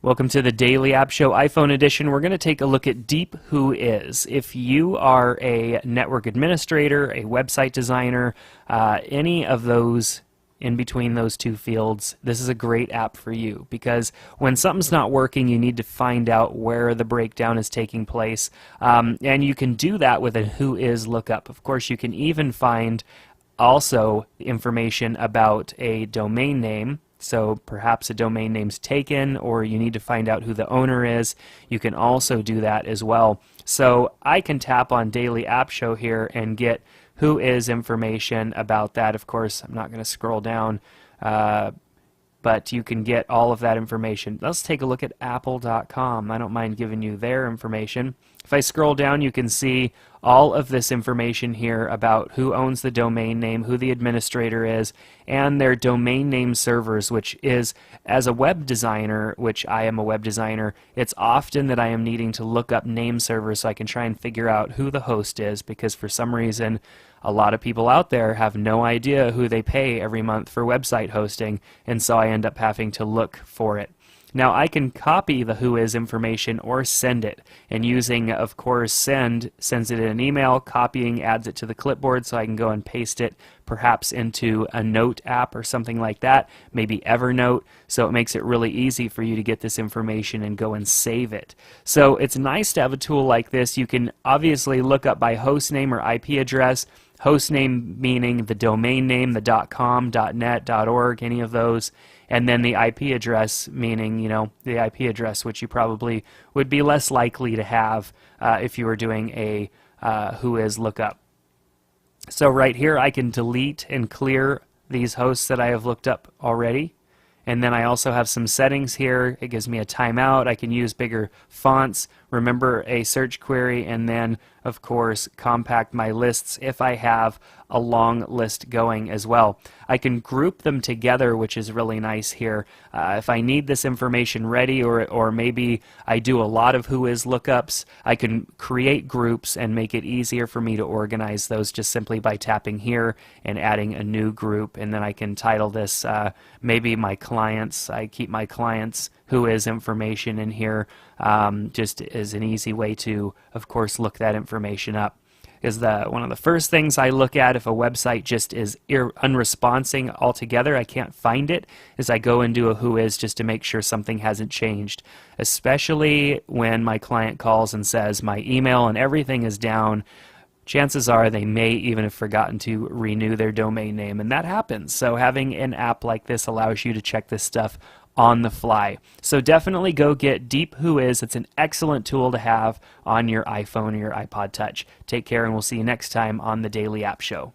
Welcome to the Daily App Show iPhone edition. We're going to take a look at Deep Whois. If you are a network administrator, a website designer, any of those in between those two fields, this is a great app for you, because when something's not working, you need to find out where the breakdown is taking place, and you can do that with a Whois lookup. Of course, you can even find also information about a domain name. So perhaps a domain name's taken, or you need to find out who the owner is. You can also do that as well. So I can tap on Daily App Show here and get Whois information about that. Of course, I'm not going to scroll down, but you can get all of that information. Let's take a look at apple.com. I don't mind giving you their information. If I scroll down, you can see all of this information here about who owns the domain name, who the administrator is, and their domain name servers, which is, as a web designer, which I am a web designer, it's often that I am needing to look up name servers so I can try and figure out who the host is, because for some reason a lot of people out there have no idea who they pay every month for website hosting, and so I end up having to look for it. Now I can copy the Whois information or send it, and using, of course, sends it in an email, copying adds it to the clipboard so I can go and paste it perhaps into a note app or something like that, maybe Evernote, so it makes it really easy for you to get this information and go and save it. So it's nice to have a tool like this. You can obviously look up by host name or IP address. Host name meaning the domain name, the .com, .net, .org, any of those, and then the IP address meaning, you know, the IP address, which you probably would be less likely to have if you were doing a Whois lookup. So right here I can delete and clear these hosts that I have looked up already. And then I also have some settings here. It gives me a timeout. I can use bigger fonts, remember a search query, and then, of course, compact my lists if I have a long list going as well. I can group them together, which is really nice here. If I need this information ready, or maybe I do a lot of Whois lookups, I can create groups and make it easier for me to organize those just simply by tapping here and adding a new group. And then I can title this maybe my clients. I keep my clients Whois information in here, just as an easy way to, of course, look that information up. Is one of the first things I look at if a website just is unresponsive altogether, I can't find it, is I go into a Whois just to make sure something hasn't changed, especially when my client calls and says my email and everything is down. Chances are they may even have forgotten to renew their domain name, and that happens. So having an app like this allows you to check this stuff on the fly. So definitely go get Deep Whois. It's an excellent tool to have on your iPhone or your iPod Touch. Take care, and we'll see you next time on the Daily App Show.